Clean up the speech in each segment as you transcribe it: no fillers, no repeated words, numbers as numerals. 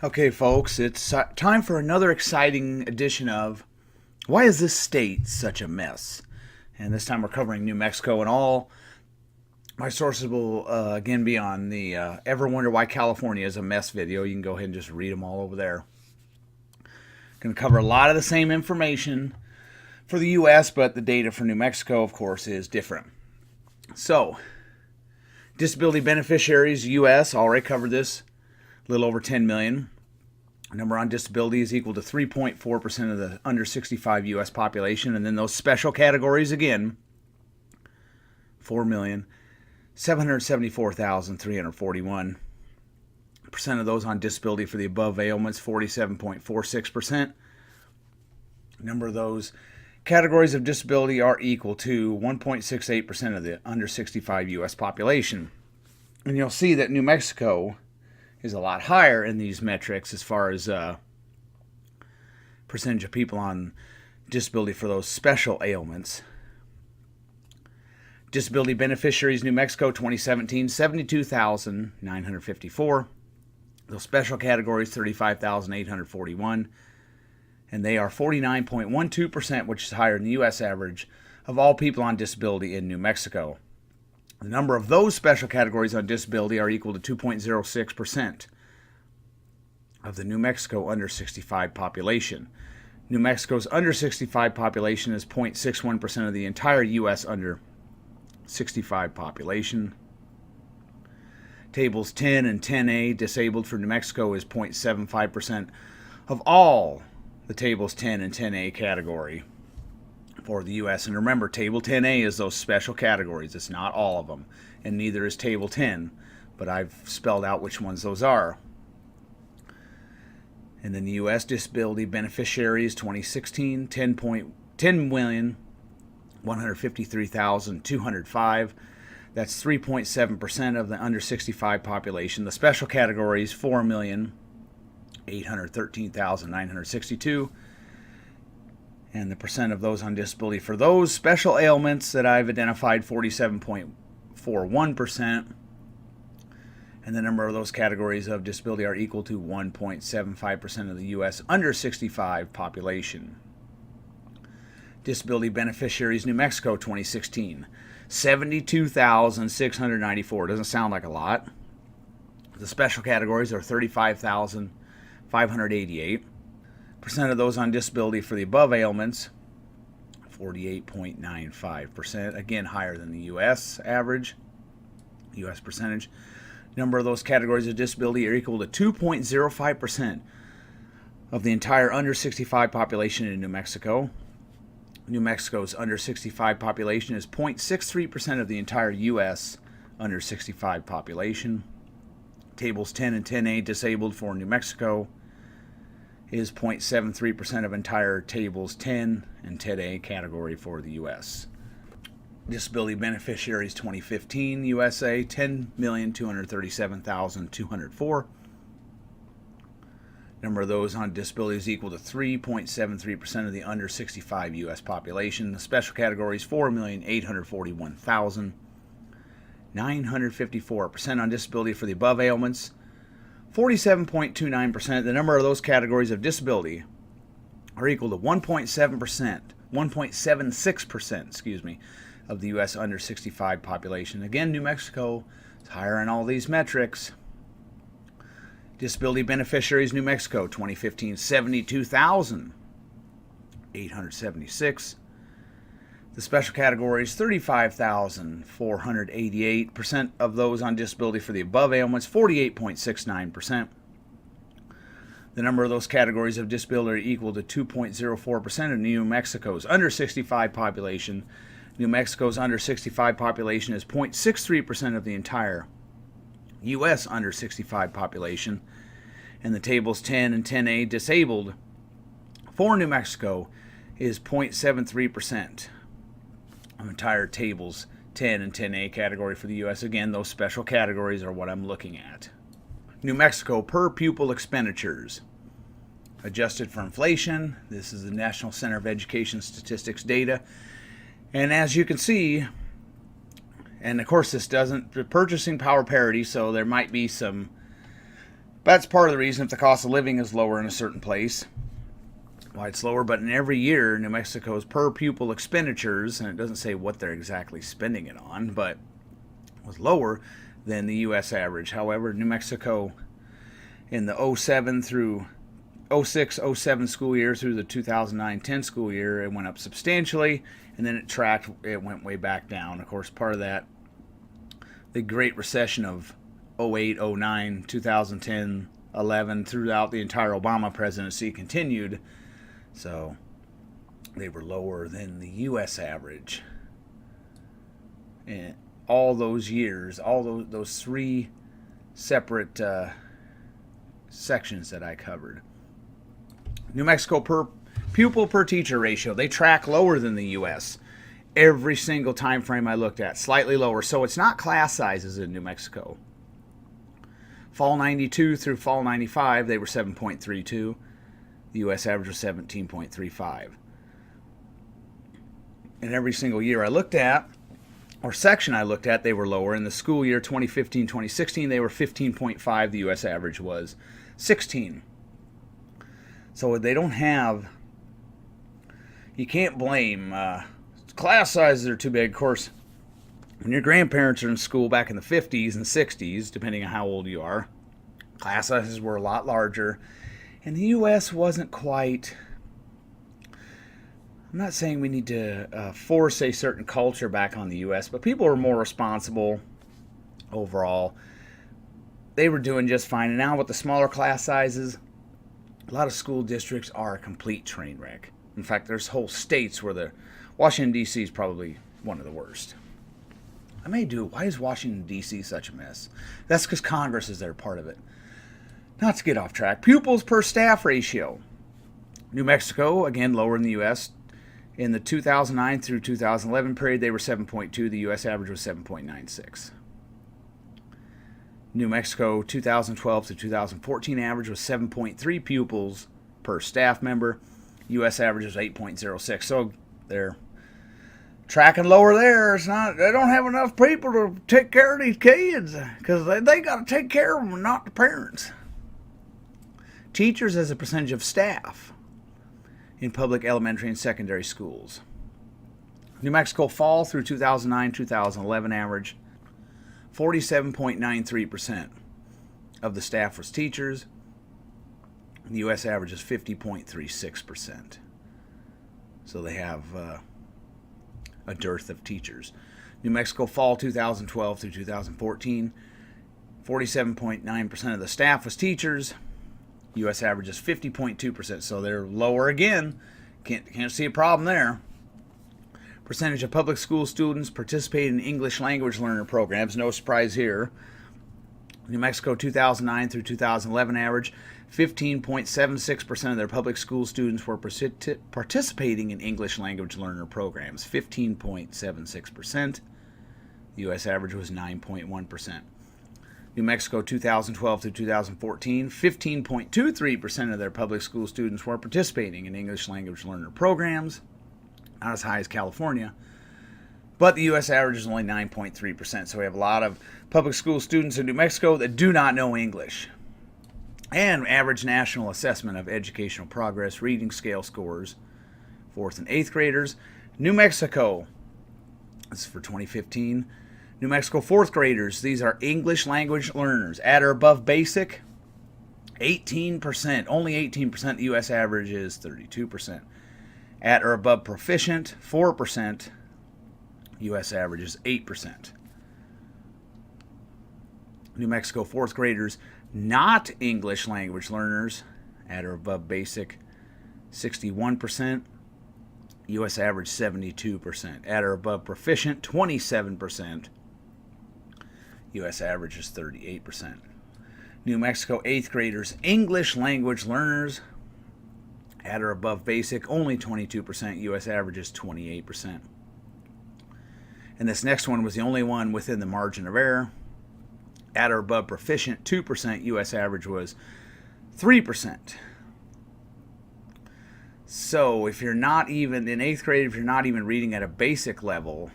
Okay, folks, it's time for another exciting edition of Why is this state such a mess? And this time we're covering New Mexico, and all my sources will again be on the Ever Wonder Why California is a Mess video. You can go ahead and just read them all over there. Going to cover a lot of the same information for the U.S., but the data for New Mexico, of course, is different. So, disability beneficiaries, U.S., already covered this, a little over 10 million. Number on disability is equal to 3.4% of the under 65 U.S. population. And then those special categories again, 4,774,341. Percent of those on disability for the above ailments, 47.46%. Number of those categories of disability are equal to 1.68% of the under 65 U.S. population. And you'll see that New Mexico is a lot higher in these metrics as far as percentage of people on disability for those special ailments. Disability beneficiaries, New Mexico 2017, 72,954. Those special categories, 35,841. And they are 49.12%, which is higher than the U.S. average of all people on disability in New Mexico. The number of those special categories on disability are equal to 2.06% of the New Mexico under 65 population. New Mexico's under 65 population is 0.61% of the entire U.S. under 65 population. Tables 10 and 10A disabled for New Mexico is 0.75% of all the Tables 10 and 10A category for the U.S. And remember, Table 10A is those special categories. It's not all of them, and neither is Table 10, but I've spelled out which ones those are. And then the U.S. disability beneficiaries 2016, 10,153,205. That's 3.7% of the under 65 population. The special categories 4,813,962. And the percent of those on disability for those special ailments that I've identified, 47.41%. And the number of those categories of disability are equal to 1.75% of the U.S. under 65 population. Disability beneficiaries, New Mexico 2016, 72,694. Doesn't sound like a lot. The special categories are 35,588. Percent of those on disability for the above ailments, 48.95%, again higher than the U.S. average, U.S. percentage. Number of those categories of disability are equal to 2.05% of the entire under 65 population in New Mexico. New Mexico's under 65 population is 0.63% of the entire U.S. under 65 population. Tables 10 and 10A disabled for New Mexico is 0.73% of entire Tables 10 and 10A category for the U.S. Disability beneficiaries 2015, USA 10,237,204. Number of those on disability is equal to 3.73% of the under 65 U.S. population. The special categories 4,841,954. On disability for the above ailments, 47.29%. The number of those categories of disability are equal to 1.76%, of the U.S. under 65 population. Again, New Mexico is higher in all these metrics. Disability beneficiaries, New Mexico 2015, 72,876. The special categories, 35,488%. Of those on disability for the above ailments, 48.69%. The number of those categories of disability are equal to 2.04% of New Mexico's under 65 population. New Mexico's under 65 population is 0.63% of the entire U.S. under 65 population. And the Tables 10 and 10A disabled for New Mexico is 0.73% of entire Tables 10 and 10A category for the U.S. Again, those special categories are what I'm looking at. New Mexico per pupil expenditures. Adjusted for inflation, this is the National Center of Education Statistics data. And as you can see, and of course this doesn't, the purchasing power parity, so there might be some That's part of the reason if the cost of living is lower in a certain place, why it's lower. But in every year, New Mexico's per pupil expenditures, and it doesn't say what they're exactly spending it on, but was lower than the U.S. average. However, New Mexico in the 07 through 06-07 school year through the 2009-10 school year, it went up substantially, and then it went way back down. Of course, part of that, the Great Recession of 08, 09, 2010, 11, throughout the entire Obama presidency continued, so they were lower than the U.S. average. And all those years, all those three separate sections that I covered. New Mexico per pupil per teacher ratio, they track lower than the U.S. every single time frame I looked at, slightly lower. So it's not class sizes in New Mexico. Fall 92 through fall 95, they were 7.32. The U.S. average was 17.35. And every single year I looked at, or section I looked at, they were lower. In the school year 2015-2016, they were 15.5. The U.S. average was 16. So they don't have, you can't blame, class sizes are too big. Of course, when your grandparents are in school back in the 50s and 60s, depending on how old you are, class sizes were a lot larger. And the U.S. wasn't quite, I'm not saying we need to force a certain culture back on the U.S., but people were more responsible overall. They were doing just fine. And now with the smaller class sizes, a lot of school districts are a complete train wreck. In fact, there's whole states where Washington, D.C. is probably one of the worst. Why is Washington, D.C. such a mess? That's because Congress is there, part of it. Not to get off track. Pupils per staff ratio. New Mexico, again, lower than the U.S. In the 2009 through 2011 period, they were 7.2. The U.S. average was 7.96. New Mexico 2012 to 2014 average was 7.3 pupils per staff member. U.S. average was 8.06. So they're tracking lower there. It's not, they don't have enough people to take care of these kids because they got to take care of them, not the parents. Teachers as a percentage of staff in public elementary and secondary schools. New Mexico fall through 2009-2011 average, 47.93% of the staff was teachers. The U.S. average is 50.36%. So they have a dearth of teachers. New Mexico fall 2012 through 2014, 47.9% of the staff was teachers. U.S. average is 50.2%, so they're lower again. Can't see a problem there. Percentage of public school students participate in English language learner programs. No surprise here. New Mexico 2009 through 2011 average, 15.76% of their public school students were participating in English language learner programs. 15.76%. The U.S. average was 9.1%. New Mexico 2012 through 2014, 15.23% of their public school students were participating in English language learner programs. Not as high as California, but the U.S. average is only 9.3%. So we have a lot of public school students in New Mexico that do not know English. And average national assessment of educational progress, reading scale scores, 4th and 8th graders. New Mexico, this is for 2015. New Mexico 4th graders, these are English language learners at or above basic, 18%, only 18%. The U.S. average is 32%. At or above proficient, 4%. U.S. average is 8%. New Mexico 4th graders, not English language learners, at or above basic, 61%. U.S. average 72%. At or above proficient, 27%. U.S. average is 38%. New Mexico 8th graders, English language learners, at or above basic, only 22%. U.S. average is 28%. And this next one was the only one within the margin of error. At or above proficient, 2%. U.S. average was 3%. So if you're not even, in 8th grade, if you're not even reading at a basic level,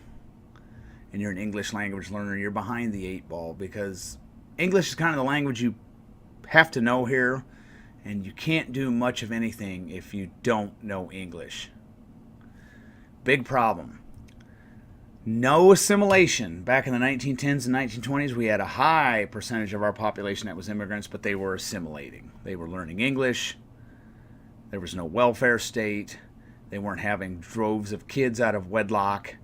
and you're an English language learner, you're behind the 8 ball, because English is kind of the language you have to know here, and you can't do much of anything if you don't know English. Big problem. No assimilation. Back in the 1910s and 1920s, we had a high percentage of our population that was immigrants, but they were assimilating. They were learning English. There was no welfare state. They weren't having droves of kids out of wedlock. It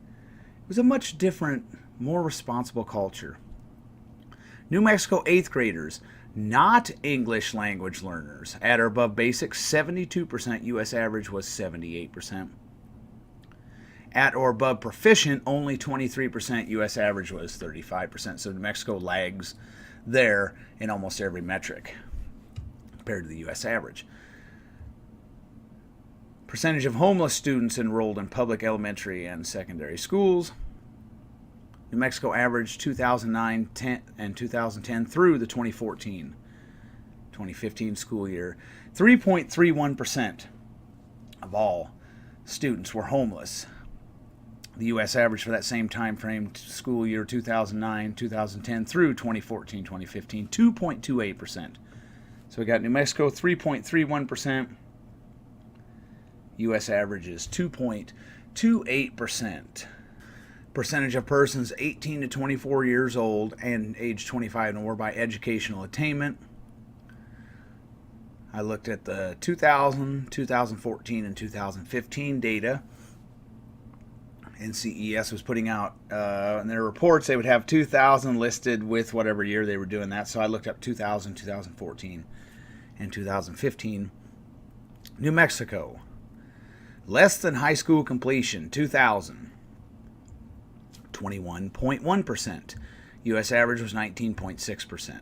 was a much different, more responsible culture. New Mexico 8th graders, not English language learners, at or above basic, 72%. U.S. average was 78%. At or above proficient, only 23%. U.S. average was 35%. So New Mexico lags there in almost every metric compared to the U.S. average. Percentage of homeless students enrolled in public elementary and secondary schools. New Mexico averaged 2009 and 2010 through the 2015 school year. 3.31% of all students were homeless. The U.S. average for that same time frame, school year 2009, 2010 through 2014, 2015, 2.28%. So we got New Mexico 3.31%. U.S. average is 2.28%. Percentage of persons 18 to 24 years old and age 25 and more by educational attainment. I looked at the 2000, 2014, and 2015 data. NCES was putting out in their reports, they would have 2000 listed with whatever year they were doing that. So I looked up 2000, 2014, and 2015. New Mexico, less than high school completion, 2000, 21.1%. U.S. average was 19.6%.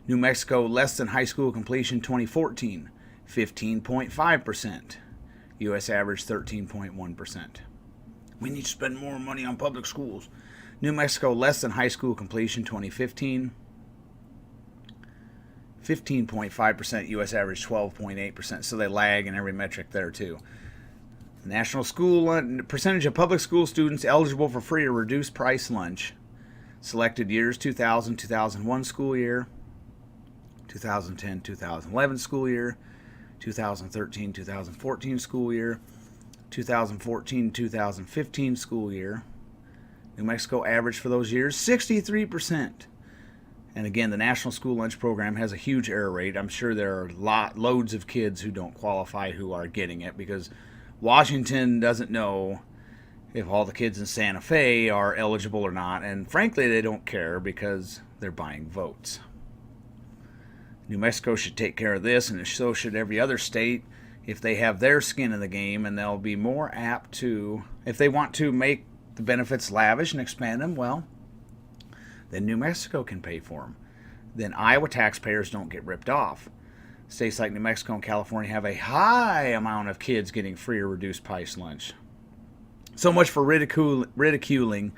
New Mexico, less than high school completion, 2014, 15.5%. U.S. average, 13.1%. We need to spend more money on public schools. New Mexico, less than high school completion, 2015, 15.5%. U.S. average, 12.8%. So they lag in every metric there, too. National school percentage of public school students eligible for free or reduced price lunch. Selected years: 2000-2001 school year, 2010-2011 school year, 2013-2014 school year, 2014-2015 school year. New Mexico average for those years 63%. And again, the National School Lunch Program has a huge error rate. I'm sure there are loads of kids who don't qualify who are getting it because Washington doesn't know if all the kids in Santa Fe are eligible or not, and frankly they don't care because they're buying votes. New Mexico should take care of this, and so should every other state if they have their skin in the game, and they'll be more apt to, if they want to make the benefits lavish and expand them, well, then New Mexico can pay for them. Then Iowa taxpayers don't get ripped off. States like New Mexico and California have a high amount of kids getting free or reduced price lunch. So much for ridiculing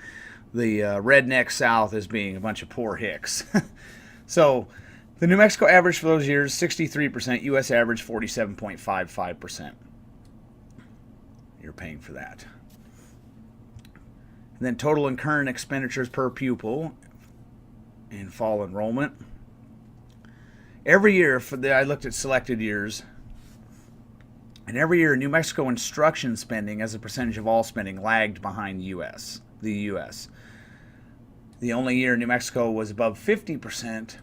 the redneck South as being a bunch of poor hicks. So the New Mexico average for those years, 63%. U.S. average, 47.55%. You're paying for that. And then total and current expenditures per pupil in fall enrollment. Every year, I looked at selected years, and every year New Mexico instruction spending as a percentage of all spending lagged behind the U.S. The only year New Mexico was above 50%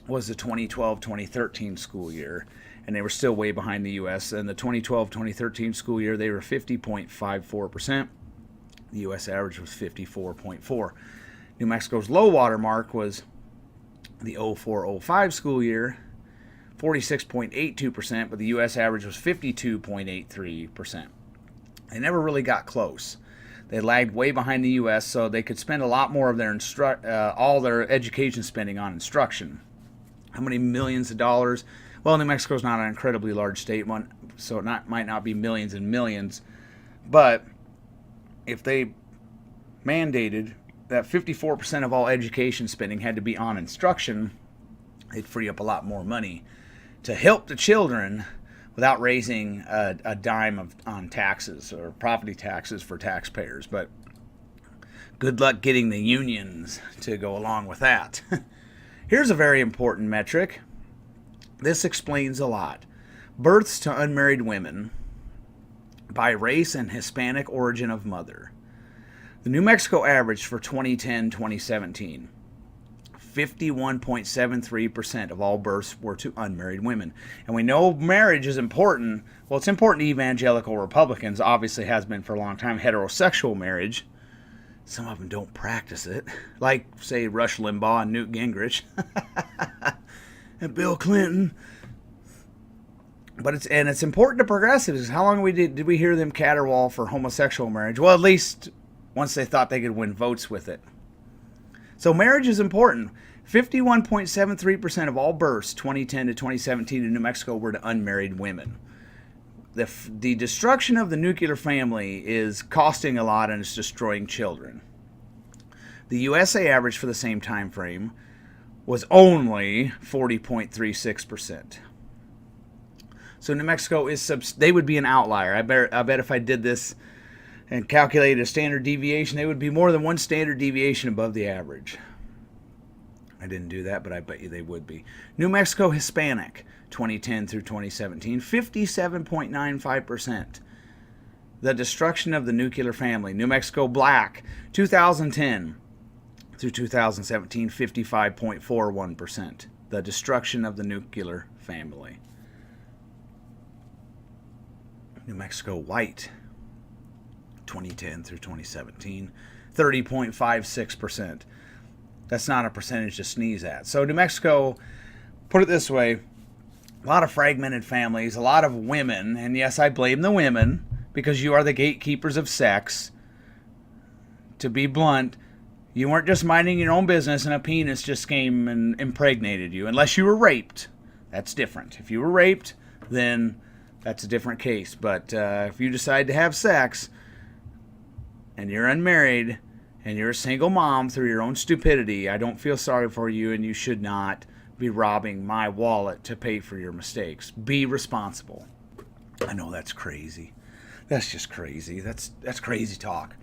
was the 2012-2013 school year, and they were still way behind the U.S. In the 2012-2013 school year, they were 50.54%. The U.S. average was 54.4%. New Mexico's low water mark was the 04-05 school year, 46.82%, but the U.S. average was 52.83%. They never really got close. They lagged way behind the U.S., so they could spend a lot more of their all their education spending on instruction. How many millions of dollars? Well, New Mexico's not an incredibly large state, so it might not be millions and millions, but if they mandated that 54% of all education spending had to be on instruction, they'd free up a lot more money to help the children without raising a dime on taxes or property taxes for taxpayers. But good luck getting the unions to go along with that. Here's a very important metric. This explains a lot. Births to unmarried women by race and Hispanic origin of mother. The New Mexico average for 2010-2017, 51.73% of all births were to unmarried women. And we know marriage is important. Well, it's important to evangelical Republicans, obviously has been for a long time. Heterosexual marriage, some of them don't practice it. Like, say, Rush Limbaugh and Newt Gingrich and Bill Clinton. But it's important to progressives. How long did we hear them caterwaul for homosexual marriage? Well, at least once they thought they could win votes with it. So marriage is important. 51.73% of all births 2010 to 2017 in New Mexico were to unmarried women. The destruction of the nuclear family is costing a lot and it's destroying children. The USA average for the same time frame was only 40.36%. So New Mexico they would be an outlier. I bet if I did this and calculated a standard deviation, they would be more than one standard deviation above the average. I didn't do that, but I bet you they would be. New Mexico Hispanic, 2010 through 2017, 57.95%. The destruction of the nuclear family. New Mexico Black, 2010 through 2017, 55.41%. The destruction of the nuclear family. New Mexico White, 2010 through 2017, 30.56%. That's not a percentage to sneeze at. So New Mexico, put it this way, a lot of fragmented families, a lot of women, and yes, I blame the women because you are the gatekeepers of sex. To be blunt, you weren't just minding your own business and a penis just came and impregnated you, unless you were raped. That's different. If you were raped, then that's a different case. But if you decide to have sex and you're unmarried and you're a single mom through your own stupidity, I don't feel sorry for you, and you should not be robbing my wallet to pay for your mistakes. Be responsible. I know that's crazy. That's just crazy. That's crazy talk.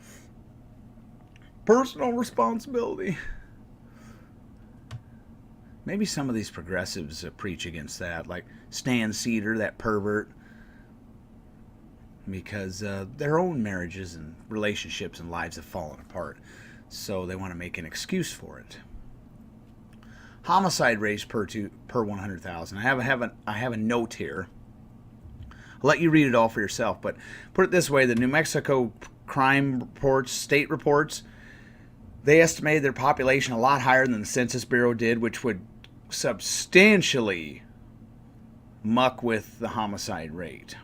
Personal responsibility. Maybe some of these progressives preach against that, like Stan Cedar, that pervert, because their own marriages and relationships and lives have fallen apart, so they want to make an excuse for it. Homicide rates per 100,000. I have a note here. I'll let you read it all for yourself, but put it this way: the New Mexico crime reports, state reports, they estimated their population a lot higher than the Census Bureau did, which would substantially muck with the homicide rate.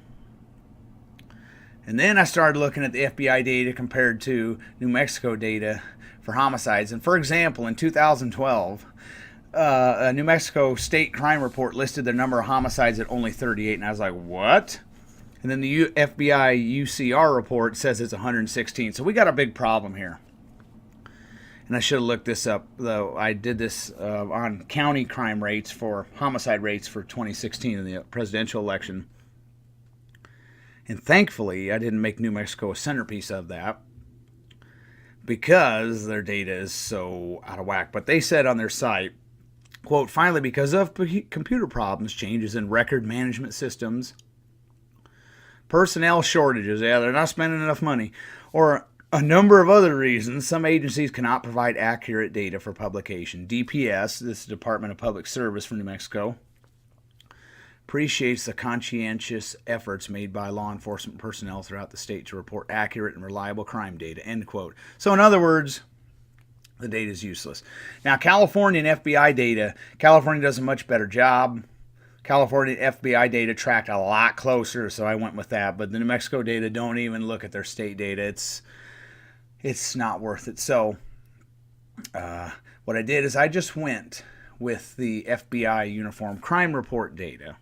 And then I started looking at the FBI data compared to New Mexico data for homicides. And for example, in 2012, a New Mexico state crime report listed their number of homicides at only 38. And I was like, what? And then the FBI UCR report says it's 116. So we got a big problem here. And I should have looked this up, though. I did this on county crime rates for homicide rates for 2016 in the presidential election. And thankfully, I didn't make New Mexico a centerpiece of that because their data is so out of whack. But they said on their site, quote, finally, because of computer problems, changes in record management systems, personnel shortages, they're not spending enough money, or a number of other reasons, some agencies cannot provide accurate data for publication. DPS, this is Department of Public Service for New Mexico, appreciates the conscientious efforts made by law enforcement personnel throughout the state to report accurate and reliable crime data, end quote. So in other words, the data is useless. Now, California and FBI data, California does a much better job. California FBI data tracked a lot closer, so I went with that. But the New Mexico data, don't even look at their state data. It's not worth it. So what I did is I just went with the FBI Uniform Crime Report data.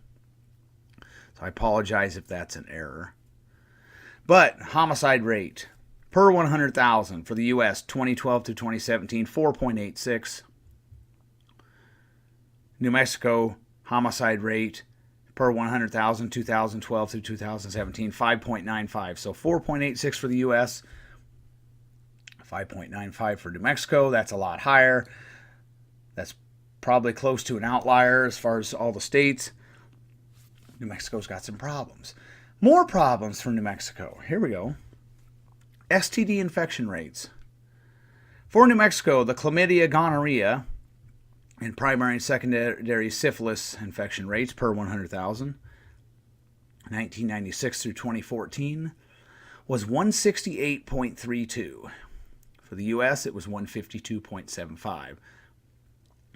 So I apologize if that's an error. But homicide rate per 100,000 for the U.S. 2012 to 2017, 4.86. New Mexico homicide rate per 100,000 2012 through 2017, 5.95. So 4.86 for the U.S., 5.95 for New Mexico. That's a lot higher. That's probably close to an outlier as far as all the states. New Mexico's got some problems. More problems for New Mexico. Here we go. STD infection rates. For New Mexico, the chlamydia, gonorrhea, and primary and secondary syphilis infection rates per 100,000, 1996 through 2014, was 168.32. For the U.S., it was 152.75.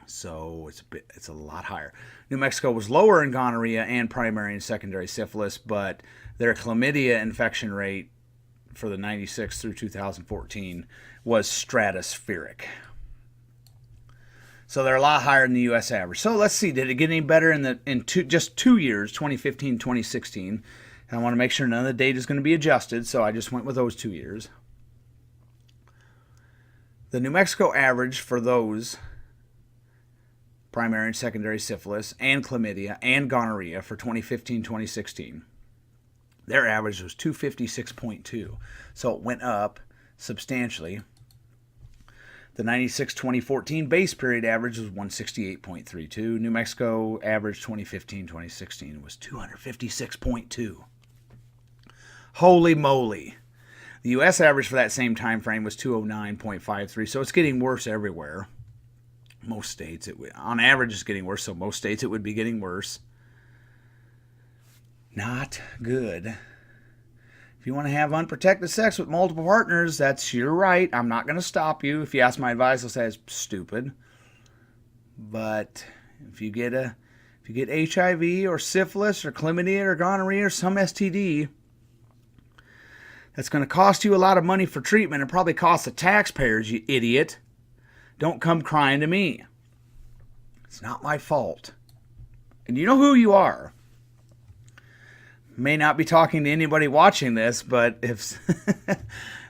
So it's a lot higher. New Mexico was lower in gonorrhea and primary and secondary syphilis, but their chlamydia infection rate for the 96 through 2014 was stratospheric. So they're a lot higher than the U.S. average. So let's see, did it get any better in just 2 years, 2015, 2016? And I want to make sure none of the data is going to be adjusted, so I just went with those 2 years. The New Mexico average for those primary and secondary syphilis and chlamydia and gonorrhea for 2015-2016, their average was 256.2. So it went up substantially. The 96-2014 base period average was 168.32. New Mexico average 2015-2016 was 256.2. Holy moly. The U.S. average for that same time frame was 209.53, so it's getting worse everywhere. Most states, on average, it's getting worse, so most states it would be getting worse. Not good. If you want to have unprotected sex with multiple partners, that's your right. I'm not going to stop you. If you ask my advice, I'll say it's stupid. But if you get HIV or syphilis or chlamydia or gonorrhea or some STD, that's going to cost you a lot of money for treatment and probably cost the taxpayers, you idiot. Don't come crying to me. It's not my fault. And you know who you are. May not be talking to anybody watching this, but if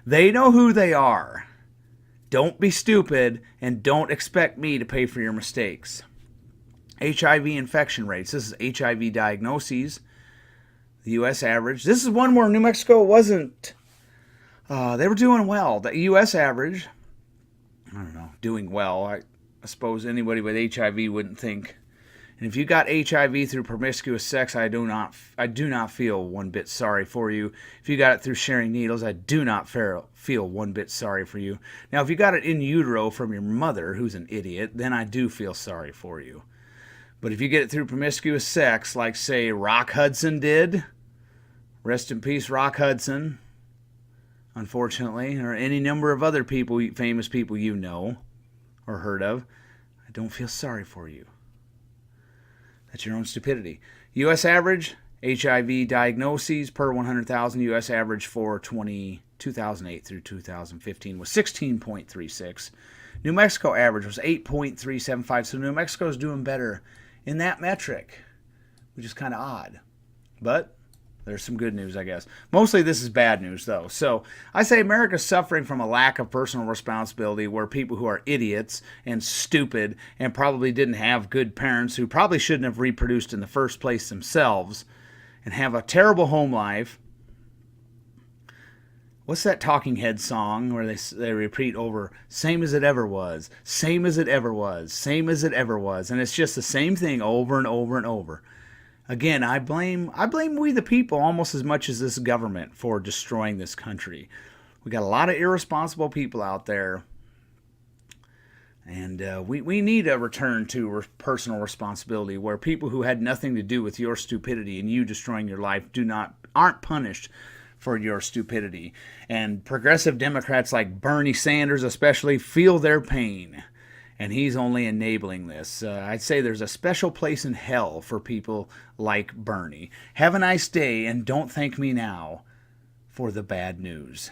they know who they are, don't be stupid and don't expect me to pay for your mistakes. HIV infection rates. This is HIV diagnoses. The U.S. average. This is one where New Mexico wasn't. They were doing well. The U.S. average. I don't know, doing well. I suppose anybody with HIV wouldn't think. And if you got HIV through promiscuous sex, I do not feel one bit sorry for you. If you got it through sharing needles, I do not feel one bit sorry for you. Now, if you got it in utero from your mother, who's an idiot, then I do feel sorry for you. But if you get it through promiscuous sex, like, say, Rock Hudson did, rest in peace, Rock Hudson, unfortunately, or any number of other people, famous people you know or heard of, I don't feel sorry for you. That's your own stupidity. U.S. average, HIV diagnoses per 100,000. U.S. average for 2008 through 2015 was 16.36. New Mexico average was 8.375. So New Mexico is doing better in that metric, which is kind of odd. But there's some good news, I guess. Mostly this is bad news, though. So I say America's suffering from a lack of personal responsibility where people who are idiots and stupid and probably didn't have good parents who probably shouldn't have reproduced in the first place themselves and have a terrible home life. What's that Talking Head song where they repeat over, same as it ever was, same as it ever was, same as it ever was. And it's just the same thing over and over and over. Again, I blame we the people almost as much as this government for destroying this country. We got a lot of irresponsible people out there, and we need a return to personal responsibility where people who had nothing to do with your stupidity and you destroying your life aren't punished for your stupidity. And progressive Democrats like Bernie Sanders especially feel their pain. And he's only enabling this. I'd say there's a special place in hell for people like Bernie. Have a nice day, and don't thank me now for the bad news.